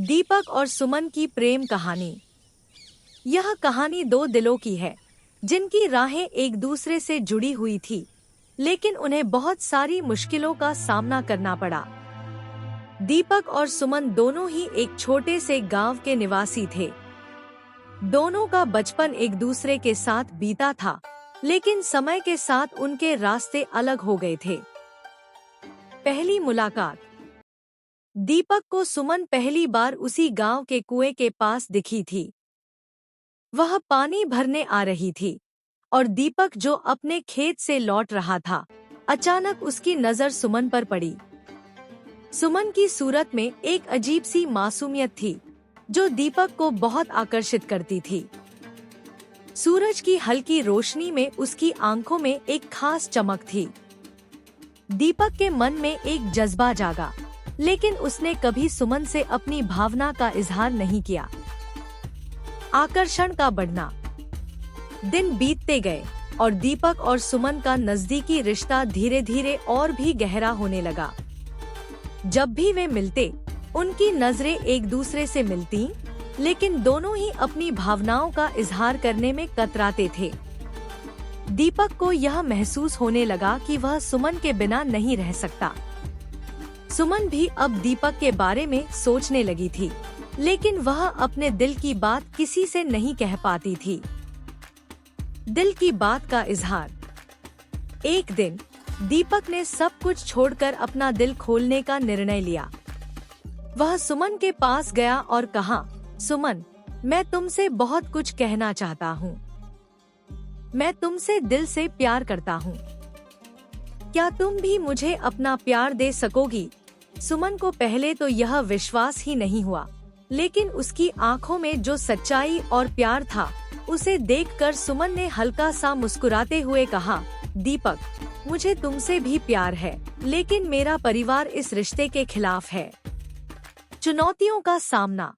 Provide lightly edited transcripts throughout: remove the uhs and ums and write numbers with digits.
दीपक और सुमन की प्रेम कहानी। यह कहानी दो दिलों की है जिनकी राहें एक दूसरे से जुड़ी हुई थी, लेकिन उन्हें बहुत सारी मुश्किलों का सामना करना पड़ा। दीपक और सुमन दोनों ही एक छोटे से गांव के निवासी थे। दोनों का बचपन एक दूसरे के साथ बीता था, लेकिन समय के साथ उनके रास्ते अलग हो गए थे। पहली मुलाकात। दीपक को सुमन पहली बार उसी गांव के कुएं के पास दिखी थी। वह पानी भरने आ रही थी और दीपक जो अपने खेत से लौट रहा था, अचानक उसकी नजर सुमन पर पड़ी। सुमन की सूरत में एक अजीब सी मासूमियत थी जो दीपक को बहुत आकर्षित करती थी। सूरज की हल्की रोशनी में उसकी आंखों में एक खास चमक थी। दीपक के मन में एक जज्बा जागा, लेकिन उसने कभी सुमन से अपनी भावना का इजहार नहीं किया। आकर्षण का बढ़ना। दिन बीतते गए और दीपक और सुमन का नजदीकी रिश्ता धीरे धीरे और भी गहरा होने लगा। जब भी वे मिलते, उनकी नजरें एक दूसरे से मिलती, लेकिन दोनों ही अपनी भावनाओं का इजहार करने में कतराते थे। दीपक को यह महसूस होने लगा कि वह सुमन के बिना नहीं रह सकता। सुमन भी अब दीपक के बारे में सोचने लगी थी, लेकिन वह अपने दिल की बात किसी से नहीं कह पाती थी। दिल की बात का इजहार। एक दिन दीपक ने सब कुछ छोड़कर अपना दिल खोलने का निर्णय लिया। वह सुमन के पास गया और कहा, सुमन, मैं तुमसे बहुत कुछ कहना चाहता हूँ। मैं तुमसे दिल से प्यार करता हूँ। क्या तुम भी मुझे अपना प्यार दे सकोगी? सुमन को पहले तो यह विश्वास ही नहीं हुआ, लेकिन उसकी आंखों में जो सच्चाई और प्यार था, उसे देखकर सुमन ने हल्का सा मुस्कुराते हुए कहा, दीपक, मुझे तुमसे भी प्यार है, लेकिन मेरा परिवार इस रिश्ते के खिलाफ है। चुनौतियों का सामना।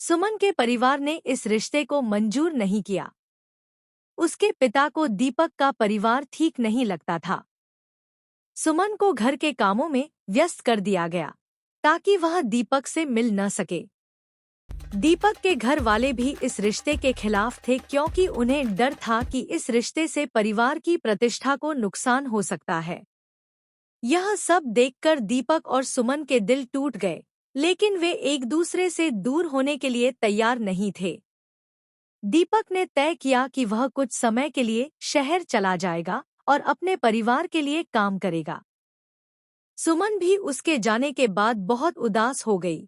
सुमन के परिवार ने इस रिश्ते को मंजूर नहीं किया। उसके पिता को दीपक का परिवार ठीक नहीं लगता था। सुमन को घर के कामों में व्यस्त कर दिया गया ताकि वह दीपक से मिल न सके। दीपक के घर वाले भी इस रिश्ते के खिलाफ थे, क्योंकि उन्हें डर था कि इस रिश्ते से परिवार की प्रतिष्ठा को नुकसान हो सकता है। यह सब देखकर दीपक और सुमन के दिल टूट गए, लेकिन वे एक दूसरे से दूर होने के लिए तैयार नहीं थे। दीपक ने तय किया कि वह कुछ समय के लिए शहर चला जाएगा और अपने परिवार के लिए काम करेगा। सुमन भी उसके जाने के बाद बहुत उदास हो गई।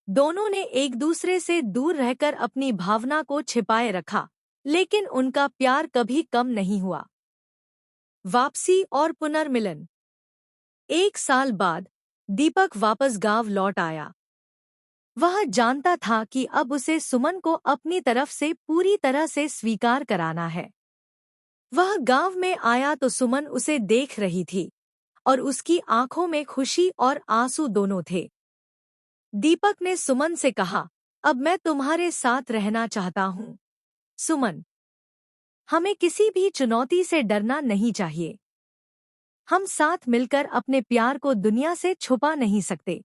दोनों ने एक दूसरे से दूर रहकर अपनी भावना को छिपाए रखा, लेकिन उनका प्यार कभी कम नहीं हुआ। वापसी और पुनर्मिलन। 1 साल बाद दीपक वापस गांव लौट आया। वह जानता था कि अब उसे सुमन को अपनी तरफ से पूरी तरह से स्वीकार कराना है। वह गांव में आया तो सुमन उसे देख रही थी और उसकी आंखों में खुशी और आंसू दोनों थे। दीपक ने सुमन से कहा, अब मैं तुम्हारे साथ रहना चाहता हूँ। सुमन, हमें किसी भी चुनौती से डरना नहीं चाहिए। हम साथ मिलकर अपने प्यार को दुनिया से छुपा नहीं सकते।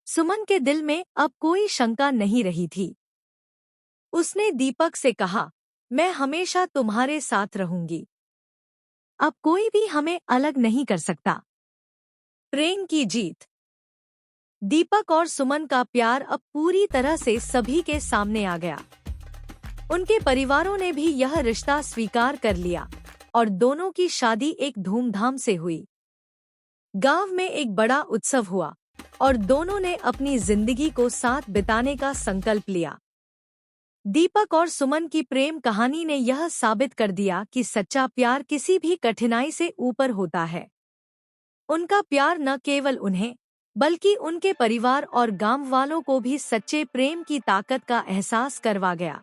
सुमन के दिल में अब कोई शंका नहीं रही थी। उसने दीपक से कहा, मैं हमेशा तुम्हारे साथ रहूंगी। अब कोई भी हमें अलग नहीं कर सकता। प्रेम की जीत। दीपक और सुमन का प्यार अब पूरी तरह से सभी के सामने आ गया। उनके परिवारों ने भी यह रिश्ता स्वीकार कर लिया और दोनों की शादी एक धूमधाम से हुई। गांव में एक बड़ा उत्सव हुआ और दोनों ने अपनी जिंदगी को साथ बिताने का संकल्प लिया। दीपक और सुमन की प्रेम कहानी ने यह साबित कर दिया कि सच्चा प्यार किसी भी कठिनाई से ऊपर होता है। उनका प्यार न केवल उन्हें, बल्कि उनके परिवार और गांव वालों को भी सच्चे प्रेम की ताकत का एहसास करवा गया।